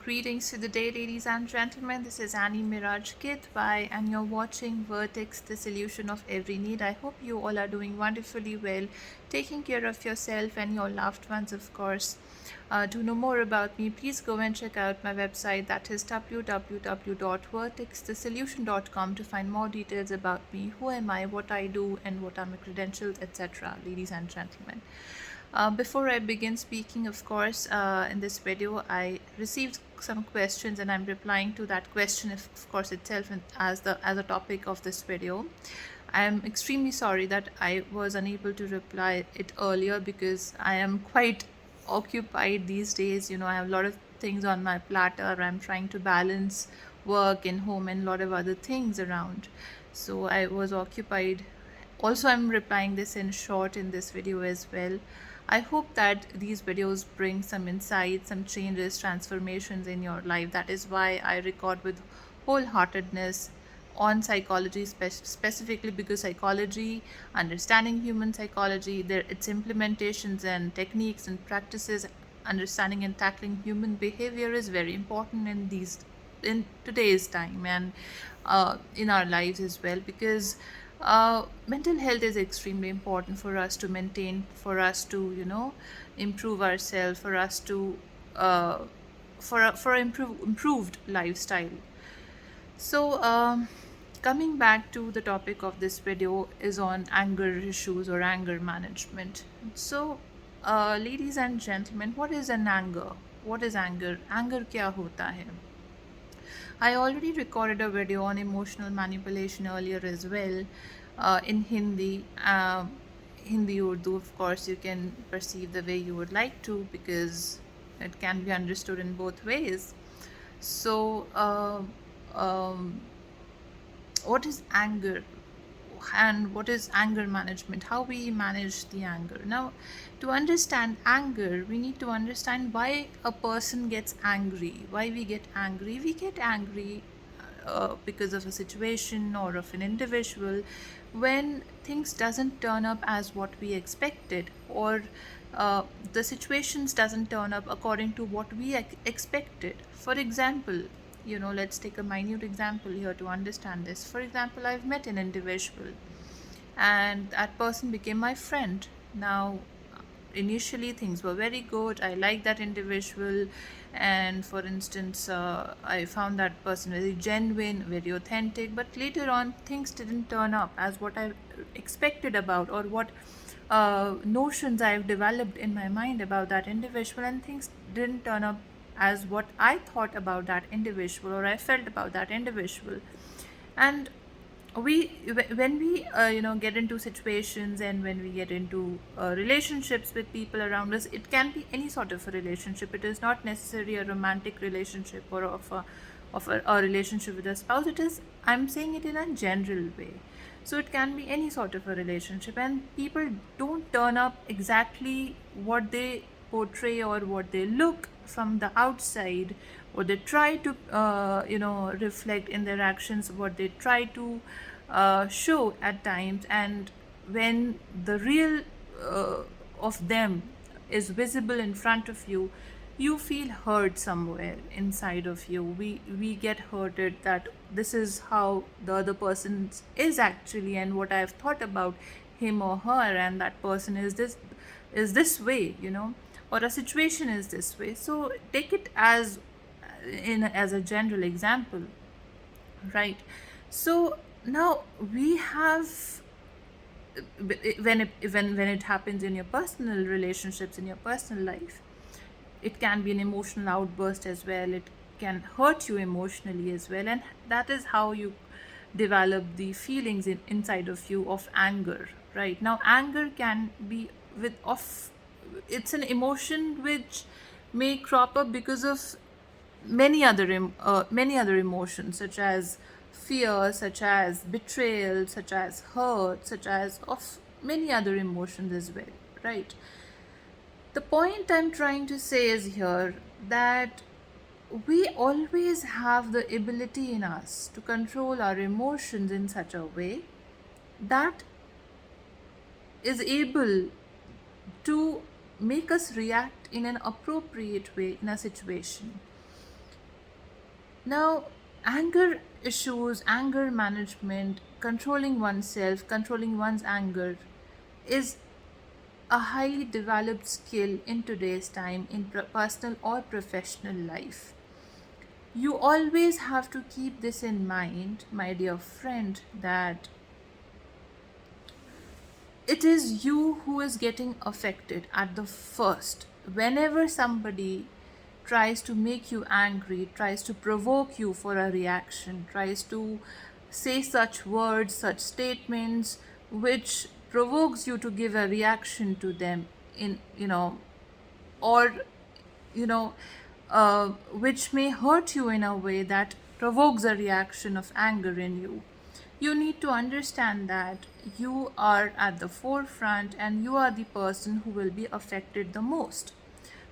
Greetings to the day, ladies and gentlemen. This is Meraj Kidwai, and you're watching Vertex, the solution of every need. I hope you all are doing wonderfully well, taking care of yourself and your loved ones, of course. To know more about me, please go and check out my website, that is www.vertexthesolution.com, to find more details about me, who am I, what I do, and what are my credentials, etc., ladies and gentlemen. Before I begin speaking, of course, in this video, I received some questions and I'm replying to that question, of course, itself as a topic of this video. I am extremely sorry that I was unable to reply it earlier because I am quite occupied these days. I have a lot of things on my platter. I'm trying to balance work and home and a lot of other things around. So I was occupied. Also, I'm replying this in short in this video as well. I hope that these videos bring some insights, some changes, transformations in your life. That is why I record with wholeheartedness on psychology, specifically because psychology, understanding human psychology, its implementations and techniques and practices, understanding and tackling human behavior is very important in today's time and in our lives as well, because mental health is extremely important for us to maintain, for us to improve ourselves, for us to improved lifestyle. So coming back to the topic of this video is on anger issues or anger management. So ladies and gentlemen, what is an anger? What is anger? Anger kya hota hai? I already recorded a video on emotional manipulation earlier as well, in Hindi. Hindi, Urdu, of course, you can perceive the way you would like to, because it can be understood in both ways. So, what is anger? And what is anger management, how we manage the anger. Now, to understand anger, we need to understand why a person gets angry. Why we get angry? We get angry because of a situation or of an individual when things doesn't turn up as what we expected, or the situations doesn't turn up according to what we expected. For example, let's take a minute example here to understand this. For example, I've met an individual and that person became my friend. Now, initially things were very good. I liked that individual, and for instance, I found that person very genuine, very authentic. But later on, things didn't turn up as what I expected about, or what notions I've developed in my mind about that individual, and things didn't turn up as what I thought about that individual, or I felt about that individual. And we when we get into situations, and when we get into relationships with people around us, it can be any sort of a relationship. It is not necessarily a romantic relationship or a relationship with a spouse. I'm saying it in a general way. So it can be any sort of a relationship, and people don't turn up exactly what they portray or what they look from the outside, or they try to reflect in their actions, what they try to show at times. And when the real of them is visible in front of you, you feel hurt somewhere inside of you. We get hurted that this is how the other person is actually, and what I've thought about him or her, and that person is this way, or a situation is this way. So take it as a general example, right? So now we have, when it happens in your personal relationships, in your personal life, it can be an emotional outburst as well. It can hurt you emotionally as well, and that is how you develop the feelings inside of you of anger. Right now, anger can be with of it's an emotion which may crop up because of many other emotions, such as fear, such as betrayal, such as hurt, such as of many other emotions as well, right? The point I'm trying to say is here that we always have the ability in us to control our emotions in such a way that is able to make us react in an appropriate way in a situation. Now, anger issues, anger management, controlling oneself, controlling one's anger is a highly developed skill in today's time in personal or professional life. You always have to keep this in mind, my dear friend, that it is you who is getting affected at the first. Whenever somebody tries to make you angry, tries to provoke you for a reaction, tries to say such words, such statements, which provokes you to give a reaction to them in, or you know, which may hurt you in a way that provokes a reaction of anger in you. You need to understand that you are at the forefront and you are the person who will be affected the most.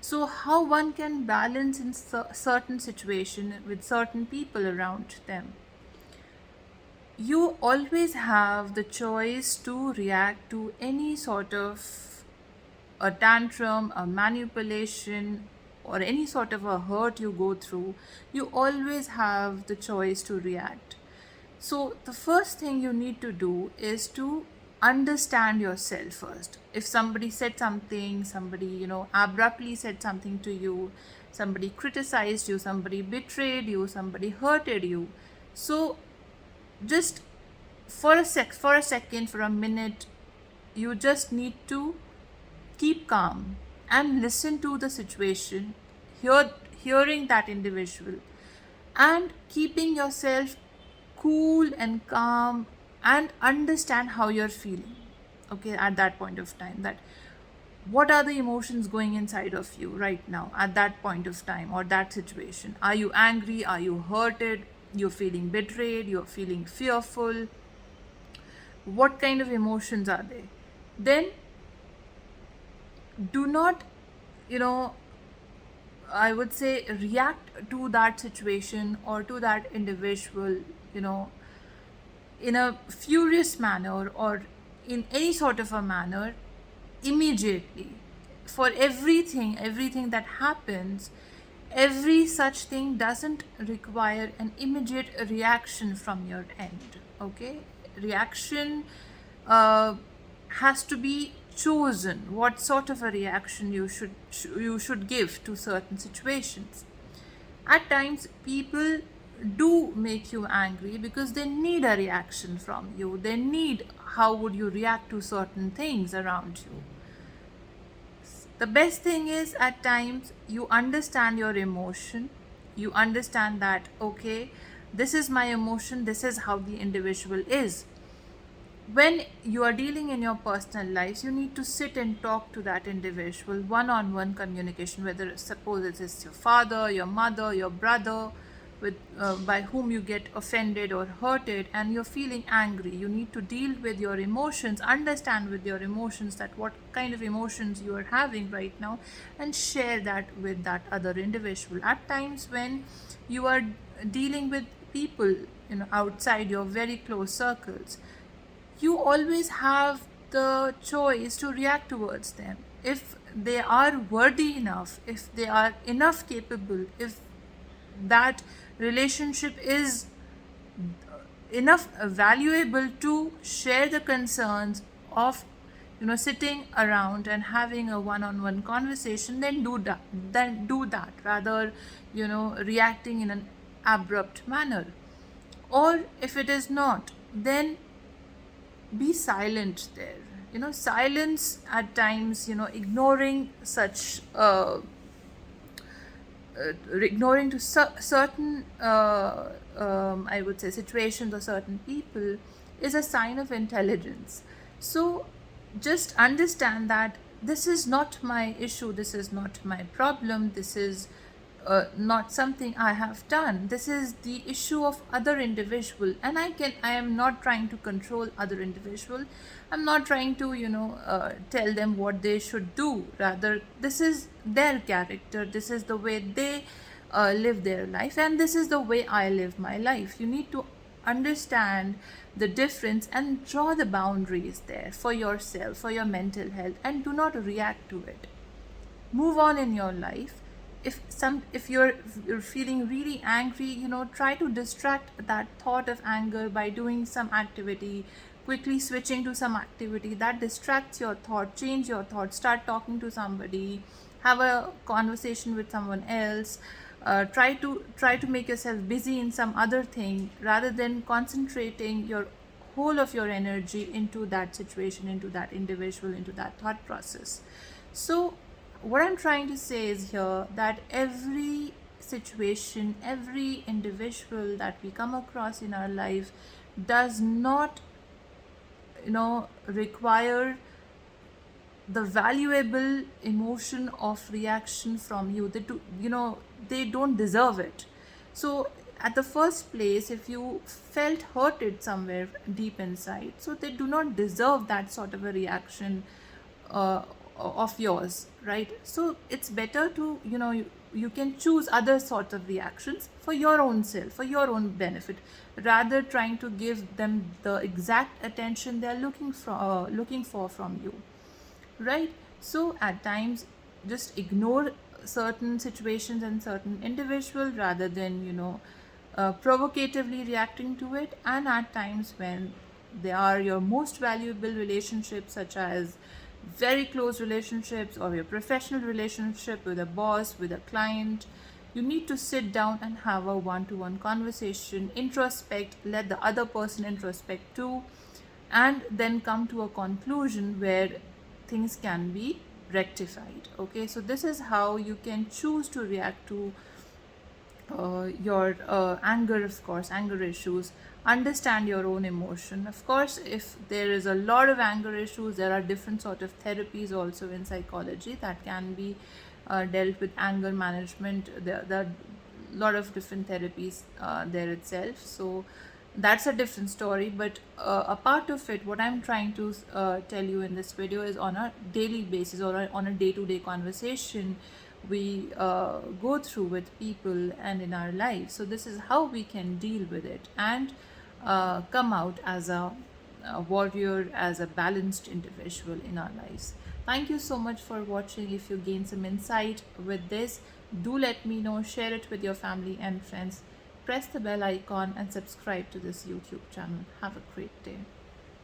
So, how one can balance in certain situation with certain people around them? You always have the choice to react to any sort of a tantrum, a manipulation, or any sort of a hurt you go through. You always have the choice to react. So, the first thing you need to do is to understand yourself first. If somebody said something, somebody, abruptly said something to you, somebody criticized you, somebody betrayed you, somebody hurted you. So, just for a second, for a minute, you just need to keep calm and listen to the situation, hearing that individual, and keeping yourself cool and calm, and understand how you're feeling, okay, at that point of time. That what are the emotions going inside of you right now at that point of time or that situation? Are you angry? Are you hurted? You're feeling betrayed? You're feeling fearful? What kind of emotions are they? Then do not, you know I would say, react to that situation or to that individual, you know in a furious manner or in any sort of a manner immediately. For everything that happens, every such thing doesn't require an immediate reaction from your end, okay? Reaction uh, has to be chosen, what sort of a reaction you should give to certain situations. At times people do make you angry because they need a reaction from you. They need how would you react to certain things around you. The best thing is, at times you understand your emotion. You understand that, okay, this is my emotion, this is how the individual is. When you are dealing in your personal lives, you need to sit and talk to that individual, one-on-one communication, whether suppose it is your father, your mother, your brother, with by whom you get offended or hurted and you're feeling angry. You need to deal with your emotions, understand with your emotions that what kind of emotions you are having right now, and share that with that other individual. At times when you are dealing with people, outside your very close circles, you always have the choice to react towards them. If they are worthy enough, if they are enough capable, if that relationship is enough valuable to share the concerns of, sitting around and having a one-on-one conversation, then do that rather, reacting in an abrupt manner. Or if it is not, then be silent there. Silence at times, ignoring such ignoring to certain I would say situations or certain people is a sign of intelligence. So just understand that this is not my issue, this is not my problem, this is not something I have done. This is the issue of other individual, and I am not trying to control other individual. I'm not trying to, tell them what they should do. Rather, this is their character. This is the way they live their life, and this is the way I live my life. You need to understand the difference and draw the boundaries there for yourself, for your mental health, and do not react to it. Move on in your life. if you're feeling really angry, try to distract that thought of anger by doing some activity, quickly switching to some activity that distracts your thought. Change your thought, start talking to somebody, have a conversation with someone else. Try to make yourself busy in some other thing rather than concentrating your whole of your energy into that situation, into that individual, into that thought process. So what I'm trying to say is here that every situation, every individual that we come across in our life does not require the valuable emotion of reaction from you. They don't deserve it. So at the first place, if you felt hurted somewhere deep inside, so they do not deserve that sort of a reaction uh, of yours, right? So it's better to, you can choose other sorts of reactions for your own self, for your own benefit, rather trying to give them the exact attention they're looking for from you, right? So at times, just ignore certain situations and certain individual rather than provocatively reacting to it. And at times when they are your most valuable relationships, such as very close relationships or your professional relationship with a boss, with a client, you need to sit down and have a one-to-one conversation, introspect, let the other person introspect too, and then come to a conclusion where things can be rectified. Okay, so this is how you can choose to react to your anger. Of course, anger issues, understand your own emotion. Of course, if there is a lot of anger issues, there are different sort of therapies also in psychology that can be dealt with anger management. There are a lot of different therapies there itself, so that's a different story. But a part of it, what I'm trying to tell you in this video, is on a daily basis or on a day-to-day conversation we go through with people and in our lives. So this is how we can deal with it and come out as a warrior, as a balanced individual in our lives. Thank you so much for watching. If you gain some insight with this, do let me know, share it with your family and friends. Press the bell icon and subscribe to this YouTube channel. Have a great day.